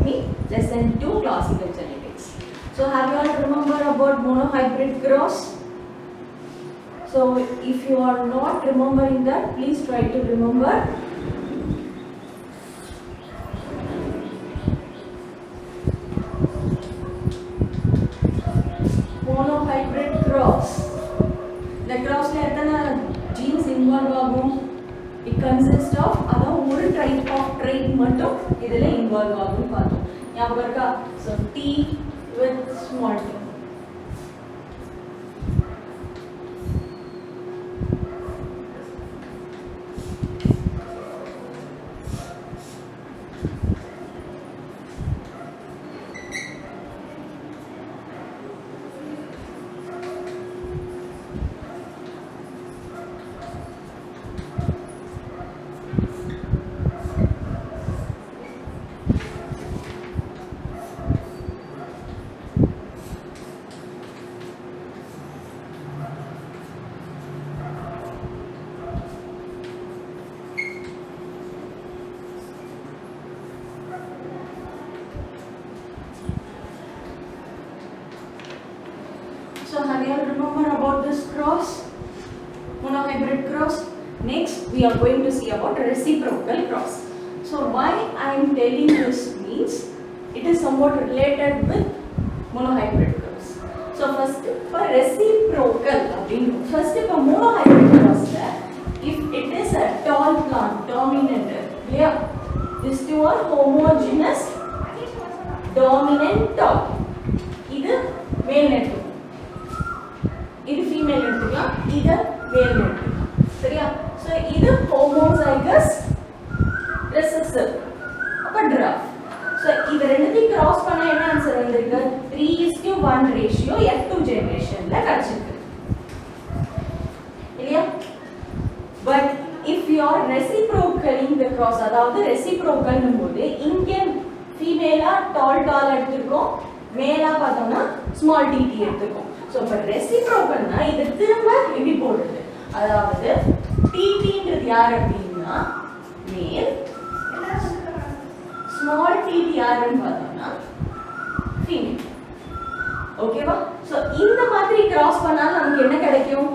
Anatomy, Lesson 2, Classical Genetics. So have you all remember about monohybrid cross? So if you are not remembering that, please try to remember. Monohybrid cross. The cross la ethana genes involve agum. It consists of adha one type of trait mattum idile involve agum paathom. Nyabagam iruka? So T with small t. So have you all remember about this cross, monohybrid cross? Next we are going to see about reciprocal cross. So why I am telling this means it is somewhat related with monohybrid cross. So first for reciprocal, first for monohybrid cross, if it is a tall plant dominant, yeah, these two are homogeneous dominant tall. This male network. This female எடுத்துக்கலாம், இது male எடுத்துக்கலாம். சரியா? So இது homozygous recessive. அப்ப draft. So இது ரெண்டுத்தையும் cross பண்ணா என்ன ஆன்சர் வந்திருக்கு? 3:1 ratio F2 generationல கிடைச்சிருக்கு. இல்லையா? But if you are reciprocaling the cross, அதாவது reciprocal னும்போது இங்க female tall எடுத்துக்கோம், male பார்த்தோம்னா small tt எடுத்துக்கோம். So for reciprocal na idu thirumba eppadi podudhu adhaavadhu tt ன்றது யார் அப்படினா male small tt யாருன்னு பார்த்தோம்னா female. ஓகேவா? So இந்த மாதிரி கிராஸ் பண்ணா நமக்கு என்ன கிடைக்கும்?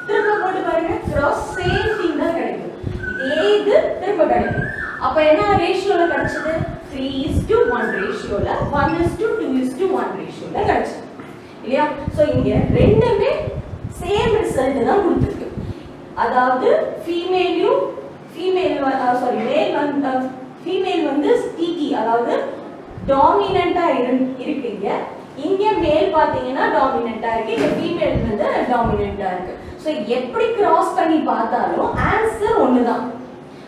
திரும்ப போட்டு பாருங்க, கிராஸ் சேம் thing தான் கிடைக்கும். இதே இது திரும்ப கிடைக்கும். அப்ப என்ன ரேஷியோல கிடைச்சது? 3:1 ரேஷியோல 1:2:1 ரேஷியோல கிடைச்சது. இல்லையா? சோ இங்க ரெண்டுமே சேம் ரிசல்ட் தான் கொடுத்திருக்கு. அதாவது ஃபீமேல் வந்து TT அதாவது டாமினன்ட்டா இருக்கீங்க. இங்க மேல் பாத்தீங்கன்னா டாமினன்ட்டா இருக்கு, இங்க ஃபீமேல் வந்து டாமினன்ட்டா இருக்கு. சோ எப்படி கிராஸ் பண்ணி பார்த்தாலும் ஆன்சர் ஒண்ணுதான்.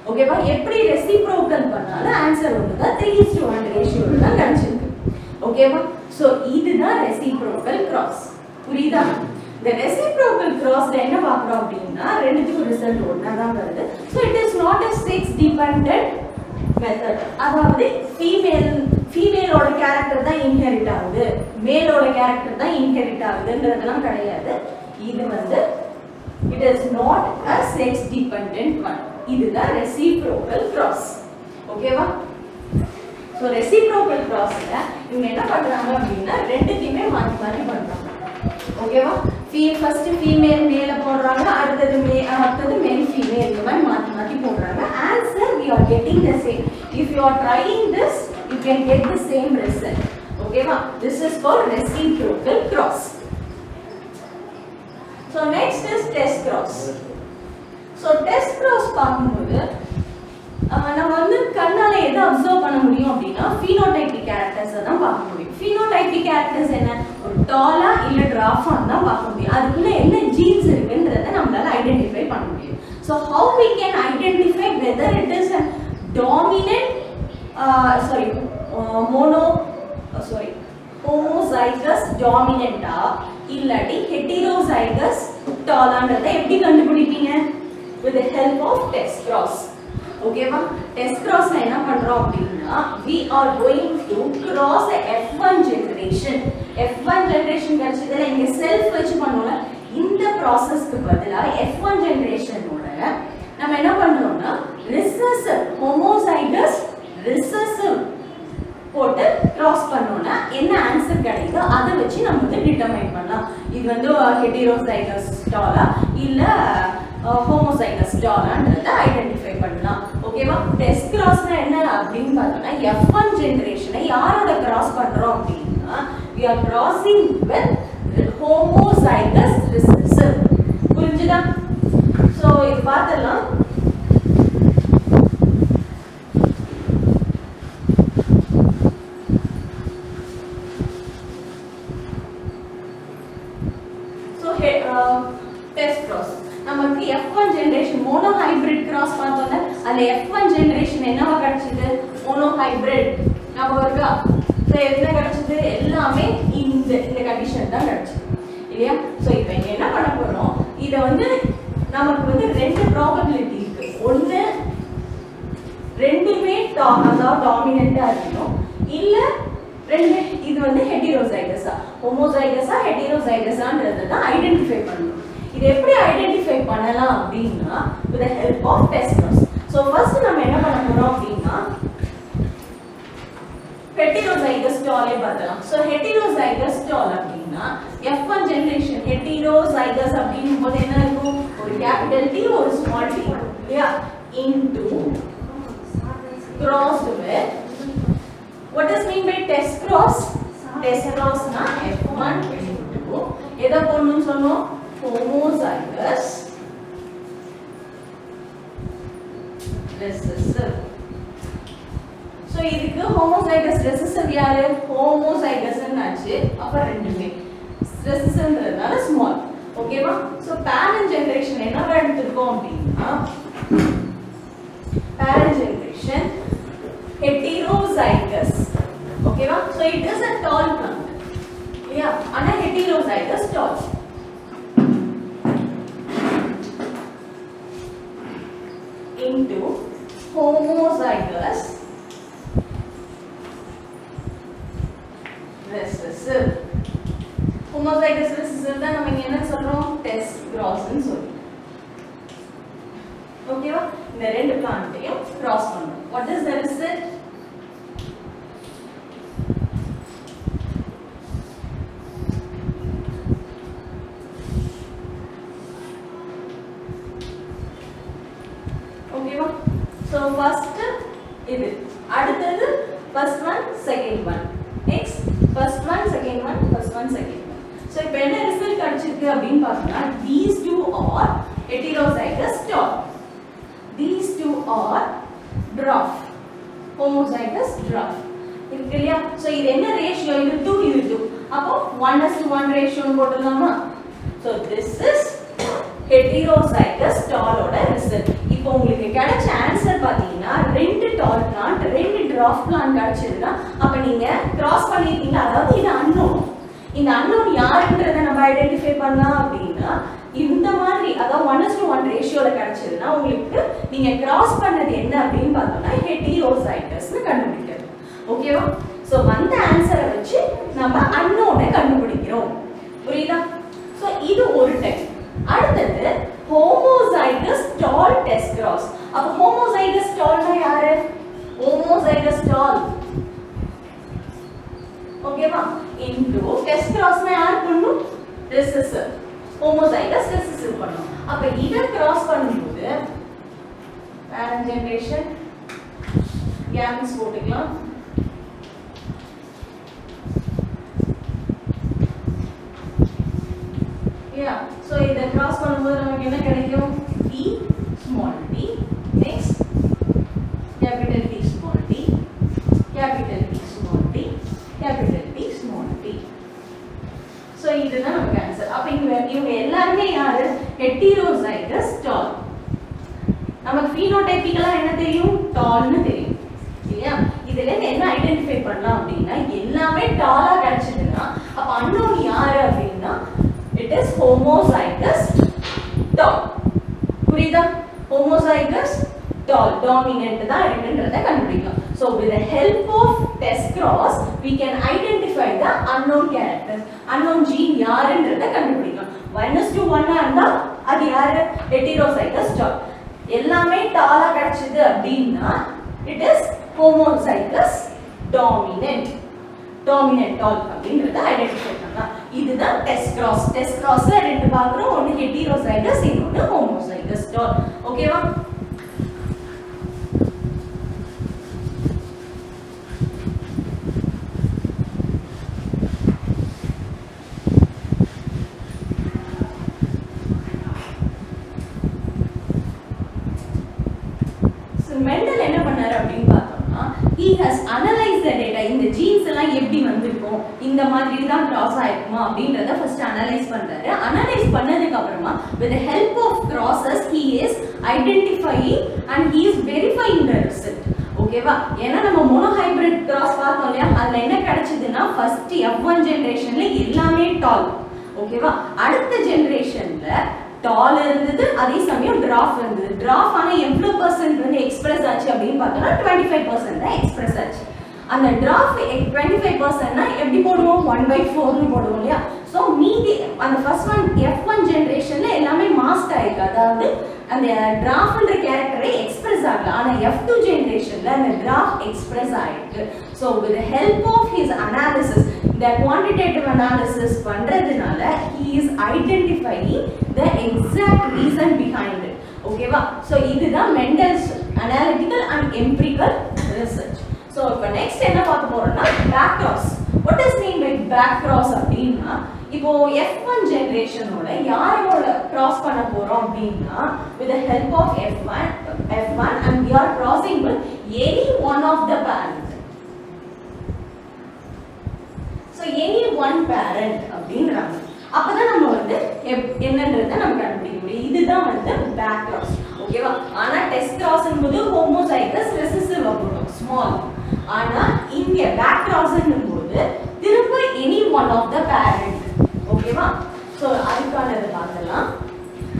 ஓகேவா? எப்படி ரெசிப்ரோக்கல் பண்ணாலும் ஆன்சர் ஒண்ணுதான். 3:1 ரேஷியோல தான் கிடைச்சிருக்கு. ஓகேவா? So இதுதான் reciprocal cross. புரியுதா? இந்த reciprocal cross ல என்ன பார்க்கறோம் அப்படினா ரெண்டுத்துக்கும் ரிசல்ட் ஒண்ணா தான் வருது. So it is not a sex dependent method. அதாவது ஃபீமேலோட கேரக்டர் தான் இன்ஹெரிட் ஆகுது, மேலோட கேரக்டர் தான் இன்ஹெரிட் ஆகுதுன்றதெல்லாம் கிடையாது. இது வந்து it is not a sex dependent one. இதுதான் reciprocal cross. ஓகேவா? So reciprocal cross ல இவங்க என்ன பண்றாங்க அப்படினா ரெண்டுத்தையுமே மாத்தி மாத்தி பண்றாங்க. ஓகேவா? ஃபர்ஸ்ட் ஃபீமேல் மேல போடுறாங்க, அடுத்து மேல் ஃபீமேல் இந்த மாதிரி மாத்தி மாத்தி போடுறாங்க. Answer we are getting the same. If you are trying this, you can get the same result. ஓகேவா? This is called reciprocal cross. So next is test cross. So test cross பார்க்கும்போது நம்ம வந்து கண்ணால எதை அப்சர்வ் பண்ண முடியும் அப்படினா phenotypic characters தான் பார்க்க முடியும். phenotypic characters என்ன? ஒரு டாலா இல்ல டிராஃபா தான் பார்க்க முடியும். அதுக்குள்ள என்ன ஜீன்ஸ் இருக்குன்றதை நம்மளால ஐடென்டிஃபை பண்ண முடியும். So how we can identify whether it is a dominant homozygous dominant-ஆ இல்லாட்டி heterozygous டாலான்றதை எப்படி கண்டுபிடிப்பீங்க? With the help of test cross. ஓகேவா? டெஸ்ட் கிராஸ்ல என்ன பண்றோம் அப்படினா we are going to cross F1 generation. F1 generation கிடைச்சதுல இங்க செல்ஃப் வச்சு பண்ணோம்ல, இந்த processக்கு பதிலா F1 generationோட நம்ம என்ன பண்றோம்னா recessive homozygous recessive போட்டு கிராஸ் பண்ணோம்னா என்ன ஆன்சர் கிடைக்குதோ அதை வச்சு நம்ம வந்து டிட்டர்மைன் பண்ணலாம். இது வந்து ஹெட்டிரோசைகஸ் டாலா இல்ல ஹோமோசைகஸ் டாலான்றத ஐடென்டிஃபை பண்ணலாம். ஓகேவா? டெஸ்ட் கிராஸ்னா என்ன அப்படின்னு பார்த்தோம்னா F1 ஜெனரேஷனை யாரோட கிராஸ் பண்றோம் அப்படின்னா we are crossing with homozygous recessive. புரிஞ்சுதா? சோ இது பார்த்தலாம். டெஸ்ட் கிராஸ் நமக்கு F1 generation mono hybrid cross பார்த்தோம்ல அந்த F1 ஜெனரேஷன் என்னவா கிடைச்சது? Mono hybrid. ஞாபகம் இருக்கா? சோ என்ன கிடைச்சது? எல்லாமே இந்த கண்டிஷன் தான் கிடைச்சது இல்லையா? சோ இப்போ இங்க என்ன பண்ண போறோம்? இத வந்து நமக்கு வந்து ரெண்டு ப்ராபபிலிட்டி இருக்கு. ஒன்னு ரெண்டுமே அதாவது டாமினன்ட்டா இருக்கணும், இல்ல ரெண்டு இது வந்து ஹெட்டிரோசைகஸா ஹோமோசைகஸா ஹெட்டிரோசைகஸான்றத தான் ஐடென்டிஃபை பண்ணணும். இது எப்படி ஐடென்டிஃபை பண்ணலாம் அப்படின்னா with the help of test cross. So first நம்ம என்ன பண்ண போறோம் அப்படின்னா heterozygous tall பார்த்தலாம். So heterozygous tall அப்படின்னா F1 generation heterozygous அப்படிங்கும்போது என்ன இருக்கும்? ஒரு கேபிட்டல் T ஒரு ஸ்மால் t இல்லையா? into crossed with what does mean by test cross? Test cross na F1 into எதை போடணும்னு சொன்னோம்? homozygous recessive. So இதுக்கு homozygous recessive யாரு? homozygous ன்னாச்சு. அப்ப ரெண்டுமே recessiveன்றதால small. ஓகேவா? So parent generation என்னவா எடுத்துக்கோம் அப்படின்னா parent generation heterozygous. ஓகேவா? So it is a tall plant. Yeah, ana heterozygous tall. Into homozygous recessive. Homozygous recessive தான் நம்ம என்ன சொல்றோம்? டெஸ்ட் கிராஸ் னு சொல்றோம். ஓகேவா? இந்த ரெண்டு பிளான்ட்டையும் கிராஸ் பண்றோம். What is the result? ஓகேவா? So first இது அடுத்தது first one second one next first one second one first one second one. So இப்போ என்ன ரிசல்ட் கிடைச்சிருக்கு அப்படினு பார்த்தா these two are heterozygous tall, these two are dwarf, homozygous dwarf. இருக்கு இல்லையா? So இது என்ன ரேஷியோ? இது 2 இது 2. அப்போ 1:1 ரேஷியோன்னு போட்டுடலாமா? So this is heterozygous tall ஓட ரிசல்ட். இப்போ உங்களுக்கு கிடைச்ச ஆன்சர் பாத்தீங்கன்னா ரெண்டு டால் பிளான்ட் ரெண்டு dwarf பிளான்ட் கிடைச்சதுன்னா அப்ப நீங்க கிராஸ் பண்ணிருக்கீங்க. அதாவது இது அன்னோன். இந்த அன்னோன் யாருன்றதை நம்ம ஐடென்டிஃபை பண்ணலாம் அப்படின்னா இந்த மாதிரி அதாவது 1:1 ரேஷியோல கிடைச்சதுன்னா உங்களுக்கு நீங்க கிராஸ் பண்ணது என்ன அப்படின்னு பார்த்தோம்னா ஹெட்டிரோசைகஸ்னு கண்டுபிடிக்கிறது. ஓகேவா? சோ வந்த ஆன்சரை வச்சு நம்ம அன்னோனை கண்டுபிடிக்கிறோம். புரியுதா? சோ இது ஒரு டைப். அடுத்தது homozygous tall test cross. அப்ப homozygous tall னா யாரு? homozygous tall. ஓகேவா? into test cross னா யார் பண்ணனும்? recessive. homozygous recessive பண்ணனும். அப்ப இத கிராஸ் பண்ணும்போது parent generation gametes போட்டுக்கலாம். Yeah, so இத கிராஸ் பண்ணும்போது நமக்கு என்ன கிடைக்கும்? T small t next capital T small t capital T small t capital T small t. So இதுதான் நமக்கு ஆன்சர். அப்ப இவங்க எல்லாரும் யாரு? heterozygous tall. நமக்கு phenotypically என்ன தெரியும்? tall னு தெரியும். இல்லையா? இதுல என்ன ஐடென்டிஃபை பண்ணலாம் அப்படினா எல்லாமே டாலா கிடைச்சதுன்னா அப்ப அன்னோன் யாரு அப்படினா it is homozygous tall. புரியுதா? homozygous tall dominant தான் இருக்குன்றதை கண்டுபிடிக்கலாம். So with the help of test cross we can identify the unknown characters. unknown gene யாருன்றதை கண்டுபிடிக்கலாம். 1:1 இருந்தா அது யாரு? heterozygous tall. எல்லாமே டாலா கிடைச்சது அப்படினா it is homozygous dominant. Dominant டால் அப்படிங்கறத ஐடென்டிஃபை பண்ணலாம். இதுதான் டெஸ்ட் கிராஸ். டெஸ்ட் கிராஸ்ல ரெண்டு பார்க்குறோம், ஒன்னு ஹெட்டிரோசைகஸ் இன்னொன்னு ஹோமோசைகஸ் டால். ஓகேவா? மெண்டல் என்ன பண்ணாரு அப்படின்னு பார்த்தோம்னா, he has analyzed the data. இந்த ஜீன்ஸ் எல்லாம் எப்படி வந்திருக்கும், இந்த மாதிரி தான் கிராஸ் ஆயிருக்குமா அப்படின்றத ஃபர்ஸ்ட் அனலைஸ் பண்றாரு. அனலைஸ் பண்ணதுக்கு அப்புறமா with the help of crosses he is identifying and he is verifying the result. ஓகேவா? ஏன்னா நம்ம மோனோஹைபிரிட் கிராஸ் பார்த்தோம் இல்லையா, அதுல என்ன கிடைச்சதுன்னா ஃபர்ஸ்ட் F1 ஜெனரேஷன்ல எல்லாமே டால். ஓகேவா? அடுத்த ஜெனரேஷன்ல டால் இருந்தது, அதே சமயம் டிராஃப் இருந்தது. டிராஃப் ஆனா எவ்வளவு % வந்து எக்ஸ்பிரஸ் ஆச்சு அப்படின்னு பார்த்தோம்னா 25% தான் எக்ஸ்பிரஸ் ஆச்சு. அந்த டிராஃப் 25%னா எப்படி போடுவோம், 1/4 போடுவோம் இல்லையா. சோ மீதி அந்த ஃபர்ஸ்ட் ஒன் F1 ஜெனரேஷன்ல எல்லாமே மாஸ்க் ஆயிருக்கு, அதாவது அந்த டிராஃப்ன்ற கேரக்டரை எக்ஸ்பிரஸ் ஆகல. ஆனா F2 ஜெனரேஷன்ல அந்த டிராஃப் எக்ஸ்பிரஸ் ஆயிருக்கு. So with the help of his analysis, the quantitative analysis பண்றதுனால he is identifying the exact reason behind it. ஓகேவா? சோ இதுதான் Mendel's analytical and empirical research. So இப்போ நெக்ஸ்ட் என்ன பார்க்க போறோம்னா back cross. what is mean by back cross அப்படினா, இப்போ F1 ஜெனரேஷனோட யாரோட கிராஸ் பண்ண போறோம் அப்படினா, with the help of F1 and we are crossing with any one of the parent. so any one parent அப்படின்றாங்க. அப்பதான் நம்ம வந்து என்னன்றதை நம்ம கண்டுபிடிக்க முடியும். இதுதான் வந்து பேக் கிராஸ். ஓகேவா? ஆனா டெஸ்ட் கிராஸ்ங்கும்போது ஹோமோசைகஸ் ரெசசிவ் போடுறோம் ஸ்மால். ஆனா இங்க பேக் கிராஸ்ங்கும்போது திரும்ப any one of the parent. ஓகேவா? சோ அதுக்கானது பார்க்கலாம்.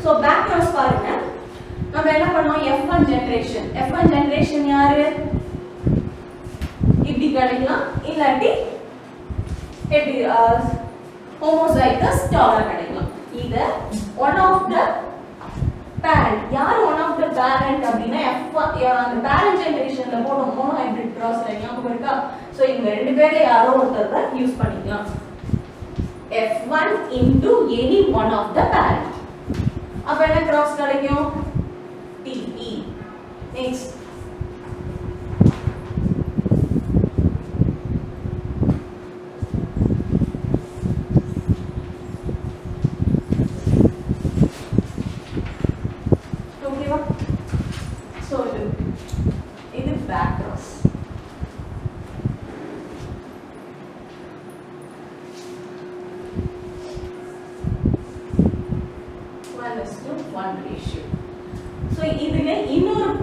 சோ பேக் கிராஸ் பாருங்க, நம்ம என்ன பண்ணோம், F1 ஜெனரேஷன். F1 ஜெனரேஷன் யாரு, இப்படி கிடைக்கலாம், இல்லாட்டி எப்படி homozygous டாலா கிடைக்கலாம். இத one of the parent. யார் one of the parent அப்படினா அந்த parent generationல போடும் monohybrid crossல ஞாபகம் இருக்கா? சோ இங்க ரெண்டு பேர்ல யாரோ ஒருத்தர் யூஸ் பண்ணிக்கலாம். F1 into any one of the parent. அப்ப என்ன cross கிடைக்கும், TE. next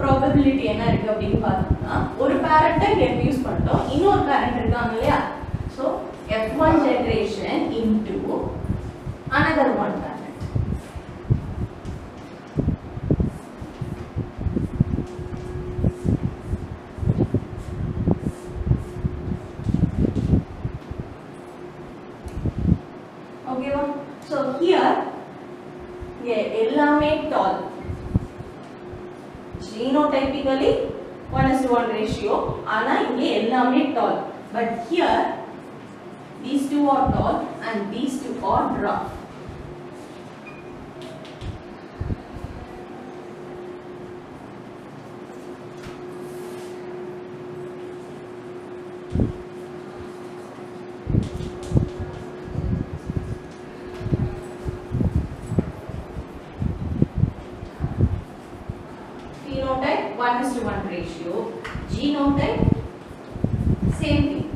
probability என்ன இருக்கு அப்படினு பார்த்தோம்னா, ஒரு parent இங்க யூஸ் பண்ணிட்டோம், இன்னொரு parent இருக்காங்க இல்லையா. so F1 generation into another one parent. ஓகேவா? so here எல்லாமே tall. Genotypically 1:1 ratio, ஆனா இங்க எல்லாமே tall. But here these two are tall and these two are dwarf. Phenotype 1:1 ratio, genotype same thing.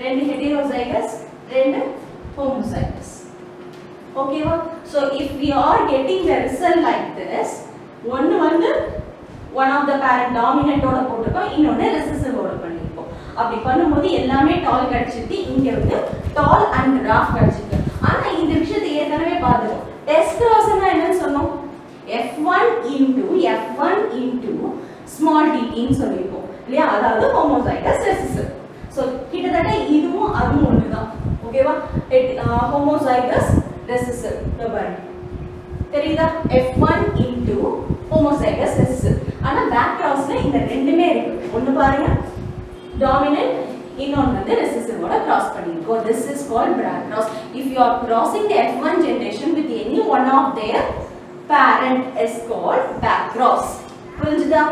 ரெண்டு heterozygous, ரெண்டு homozygous. ஓகேவா? so if we are getting the result like this, ஒன்னு வந்து one of the parent dominant ஓட போட்டுட்டோம், இன்னொன்னு recessive ஓட பண்ணிருக்கோம். அப்படி பண்ணும்போது எல்லாமே டால் கிடைச்சிட்டு, இங்க வந்து டால் அண்ட் ராஃப் கிடைச்சிருக்கு. ஆனா இந்த விஷயத்தை ஏற்கனவே பார்த்துட்டோம். டெஸ்ட் கிராஸ்னா என்னன்னு சொன்னோம், F1 into small dt ன்னு சொல்லிருக்கோம் இல்லையா, அதாவது homozygous recessive. so கிட்டத்தட்ட இதுவும் அதுவும் ஒண்ணுதான். ஓகேவா? homozygous recessive பாருங்க தெரியுதா, F1 into homozygous recessive. ஆனா பேக் கிராஸ்ல இந்த ரெண்டுமே இருக்கு. ஒன்னு பாருங்க dominant, இன்னொன்னு வந்து recessive ஓட cross பண்ணிருக்கோம். This is called back cross. If you are crossing the F1 generation with any one of their parent is called back cross. புரிஞ்சுதா?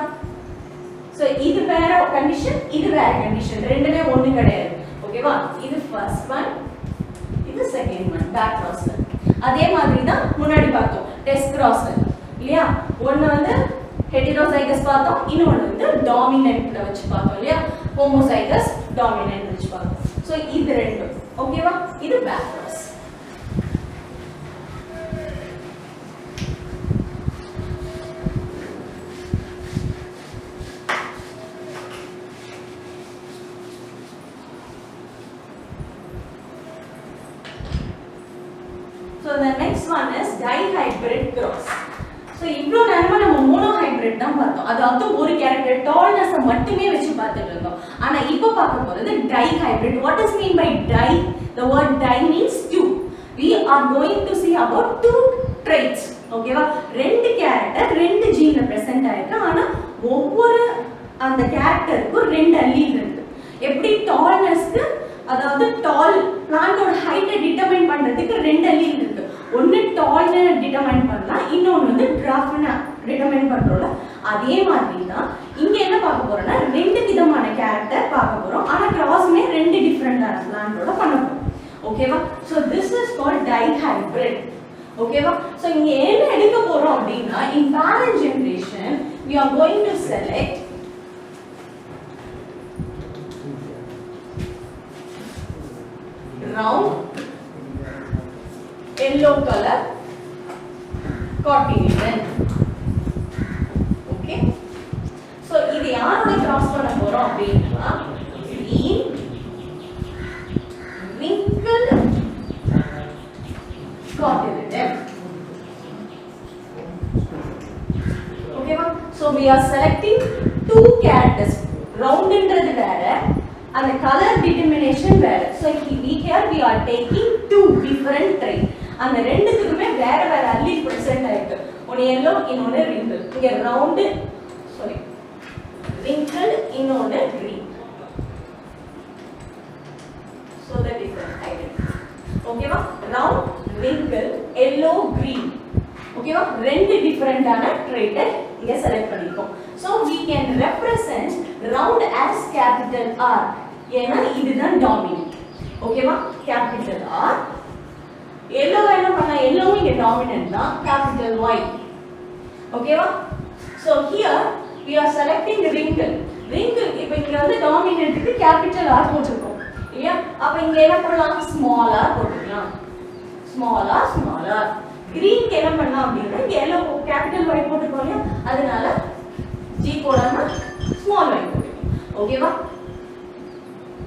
So இது வேற condition, இது வேற condition. ரெண்டுமே ஒண்ணு கிடையாது. ஓகேவா? இது first one, இது second one, back cross. அதே மாதிரி தான் முன்னாடி பார்த்தோம் test cross இல்லையா? ஒன்னு வந்து heterozygous பார்த்தோம், இன்னொன்னு வந்து dominant வச்சு பார்த்தோம் இல்லையா? homozygous dominant வச்சு பார்த்தோம். So இது ரெண்டு ஓகேவா? இது back cross. So the next one is dihybrid cross. So இவ்ளோ நேரமா நம்ம monohybrid தான் பார்த்தோம். அதாவது ஒரு கேரக்டர் tallness மட்டுமே வெச்சு பார்த்துட்டு இருந்தோம். ஆனா இப்போ பார்க்க போறது dihybrid. What does mean by di? The word di means two. We are going to see about two traits. ஓகேவா? ரெண்டு கேரக்டர் ரெண்டு ஜீன்ல பிரசன்ட் ஆயிருக்கு. ஆனா ஒவ்வொரு அந்த கேரக்டருக்கு ரெண்டு allele இருக்கு. எப்படி tallnessக்கு அதாவது டால் பிளான்ட்டோட ஹைட்டை டிட்டர்மைன் பண்றதுக்கு ரெண்டு allele இருக்கு. ஒன்னு டால்னு டிட்டர்மைன் பண்ணலாம், இன்னொன்னு வந்து ட்ராஃப்னு டிட்டர்மைன் பண்றோம்ல. அதே மாதிரி தான் இங்க என்ன பார்க்க போறோம்னா ரெண்டு விதமான கேரக்டர் பார்க்க போறோம். ஆனா கிராஸ்மே ரெண்டு டிஃபரண்டான பிளான்ட்டோட பண்ண போறோம். ஓகேவா? So this is called dihybrid. ஓகேவா? சோ இங்க என்ன எடுக்க போறோம் அப்படினா in parent generation we are going to select round yellow color cotyledon. Okay, so இது யாரோட கிராஸ் பண்ண போறோம் அப்படினா green wrinkled cotyledon. Okay, so we are selecting two characters. Round என்றது வேற, and the color determination வேற. So here we are taking two different traits. அந்த ரெண்டுத்துக்குமே வேற வேற allele present ஆயிருக்கு. ஒன்னு yellow, இன்னொன்னு wrinkled. இங்க round, sorry, wrinkled, இன்னொன்னு green. So the different identity. ஓகேவா? round, wrinkled, yellow, green. ஓகேவா? ரெண்டு டிஃபரண்டான trait இங்க செலக்ட் பண்ணிருக்கோம். So we can represent round as capital R. ஏன்னா இதுதான் dominant. ஓகேவா? capital R. yellow என்ன பண்ணா yellow இங்க dominant தான், capital Y. ஓகேவா? So here we are selecting wrinkled. wrinkled இப்போ இங்க வந்து dominantக்கு capital R போட்டுருக்கோம் இல்லையா? அப்ப இங்க என்ன பண்ணலாம்? small r போட்டுக்கலாம். small r. green க்கு என்ன பண்ணலாம் அப்படினா yellow capital Y போட்டுருக்கோம் இல்லையா? அதனால G போடாம small y போட்டுக்கலாம். ஓகேவா?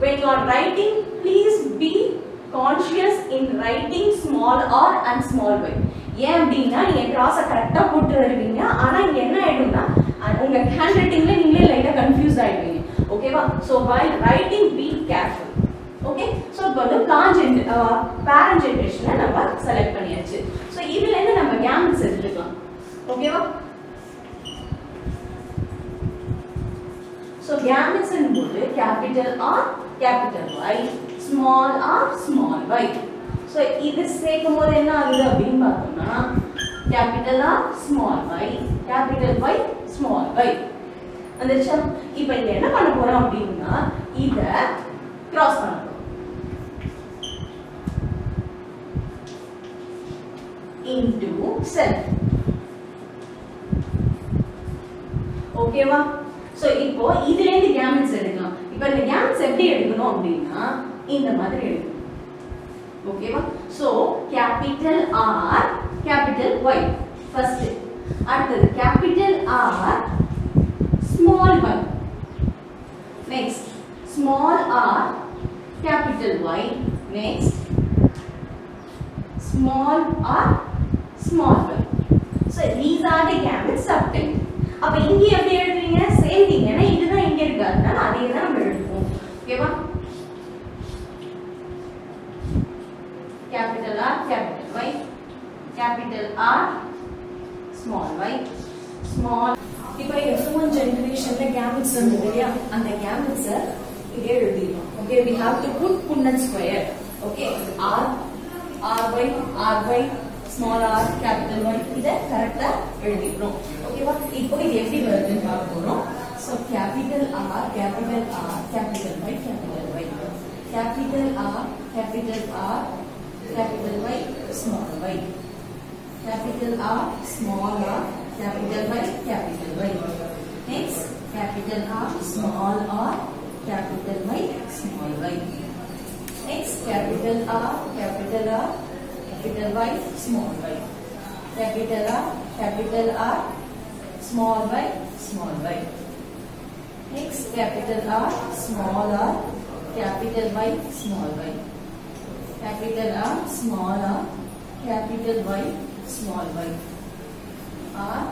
When you are writing, please be conscious in writing small r and small y. ஏன் அப்படினா நீங்க கிராஸ கரெக்ட்டா போட்டு வருவீங்க, ஆனா இங்க என்ன ஆயிடும்னா உங்க ஹேண்ட் ரைட்டிங்ல நீங்களே லைட்டா கன்ஃபியூஸ் ஆயிடுவீங்க. ஓகேவா? So while writing be careful. Okay, so இப்போ வந்து parent generation நம்ம செலக்ட் பண்ணியாச்சு. So இதுல இருந்து நம்ம gametes எடுத்துக்கலாம். ஓகேவா? So gametes என்பது capital R, capital Y, small r, small y. So இது சேர்க்கும்போது என்ன ஆகுது அப்படினு பார்த்தோம்னா capital R, small y, capital Y, small y. வந்துச்சா? இப்போ இங்க என்ன பண்ண போறோம் அப்படினா இத கிராஸ் பண்ண போறோம். into self. ஓகேவா? சோ இப்போ இதுல இருந்து gametes எடுக்கலாம். இப்போ இந்த gametes எப்படி எடுக்கணும் அப்படினா இந்த மாதிரி எடுக்கணும். ஓகேவா? So capital R, capital Y first. அடுத்து capital R, small y. Next small r, capital Y. Next small r, small y. So these are the gametes obtained. அப்ப இங்க எப்படி எழுதுவீங்க? Same thing. ஏனா இதுதான் இங்க இருக்கு, அதனால அதே தான் நம்ம எழுதுவோம். ஓகேவா? capital R, capital Y, capital R, small y, small. இப்போ F1 ஜெனரேஷன்ல gametes வந்து இல்லையா? அந்த gametes இங்க எழுதிடலாம். Okay, we have to put Punnett square. Okay, R by small r capital Y இத கரெக்ட்டா எழுதிக்கணும். ஓகேவா? இப்போ இது எப்படி வருதுன்னு பார்க்க போறோம். So capital R, capital R, capital Y, capital Y. Capital R, capital R, capital Y, small y. Capital R, small r, capital Y, capital Y. Next, capital R, small r, capital Y, small y. Next, capital R, capital R, capital Y, small y. Capital R, small y, small y. Next, capital R, small r, capital Y, small y. Capital R, small r, capital Y, small y. R,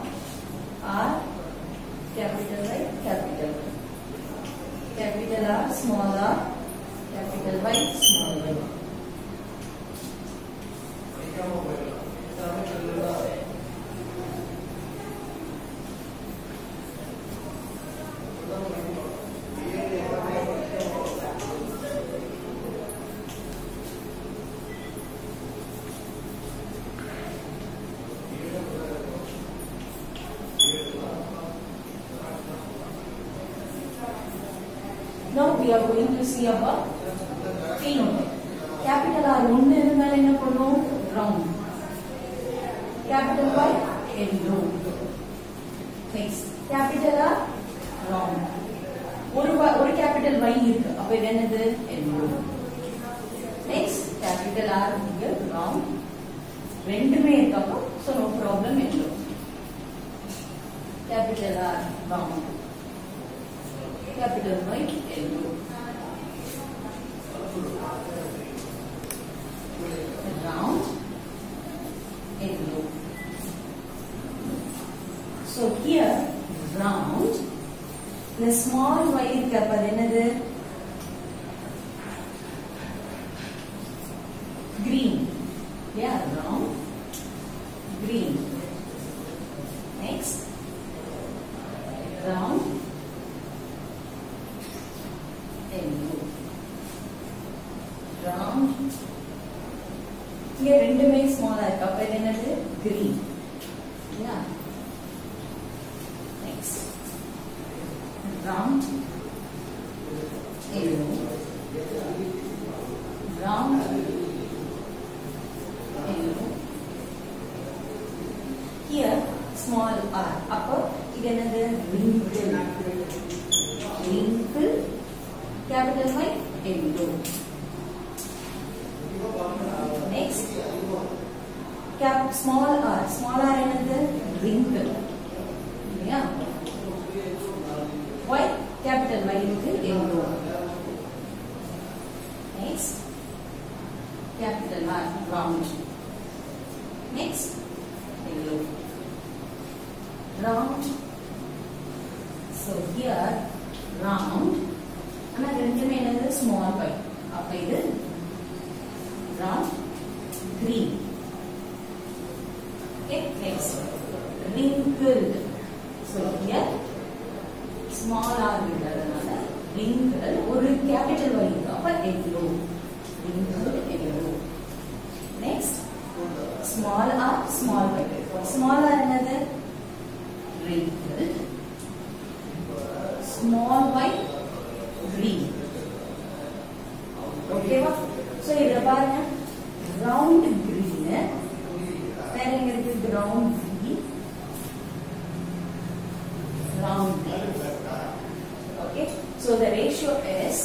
capital Y, capital Y. Capital R, small r, capital Y, small y. Now we are going to see about phenotype. Capital R ஒன்னு இருந்தால் என்ன பண்ணும்? Round. Capital Y yellow. Next, capital R round. ஒரு capital Y இருக்கு. அப்ப இது என்னது? Yellow. Next, capital R இங்க round. ரெண்டுமே இருக்கஅப்போ so no problem yellow. Capital R round. Capital Y yellow. Round yellow. So here round, the small y irukku appo enadhu? Green. Yeah, round green. Next, round yellow. Round. Here ரெண்டுமே small ஆ இருக்கு. அப்ப இது என்னது? Green. Yeah. Next. Round yellow. Round yellow. Here small r. அப்போ இது என்னது? Wrinkle. Wrinkle. Capital Y yellow. Next, small r. Small r என்னது? Wrinkle. Yeah. Y, capital Y இருக்கு yellow. Next, capital R round. Next, yellow. Round. So here round. ஆனா ரெண்டுமே என்னது? Small y. அப்ப இது round green. Okay, next, wrinkled. So here small r இருக்கிறதுனால wrinkled ஒரு capital Y இருக்கு. அப்ப yellow. Wrinkled yellow. Next, small r, small y. Small r என்னது? Wrinkled. Small y green. Okay va? So இத பாருங்க, round green, வேற எங்க இருக்கு? round green, round green. Okay, so the ratio is,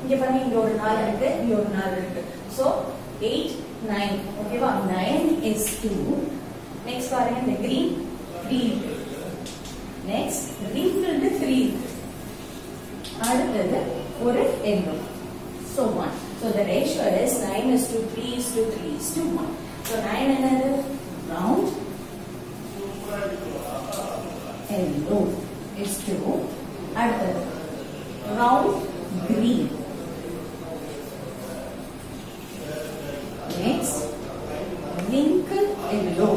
இங்க பாருங்க, இங்க ஒரு 4 இருக்கு, இங்க ஒரு 4 இருக்கு. So 8, 9. Okay va? 9 is 2. Next பாருங்க, இந்த green 3 இருக்கு. Next, wrinkled 3 இருக்கு. அடுத்தது ஒரு yellow. So 1. So the ratio is 9 is to 3 is to 3 is to 1. So 9 another round yellow is to அடுத்தது round green. Next, wrinkle yellow.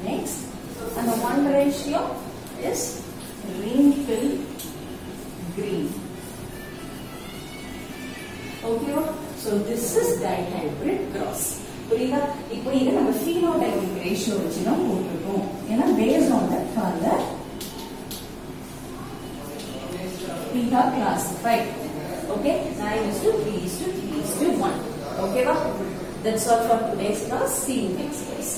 Next, and the 1 ratio is wrinkle green. Okay, so this is dihybrid cross. புரியுதா? இப்போ இத நம்ம phenotypic ratio வச்சு தான் போட்டுட்டோம். ஏன்னா based on that father we have classified. Okay, 9:3:3:1. Okay, that's all for today's class. See you next class.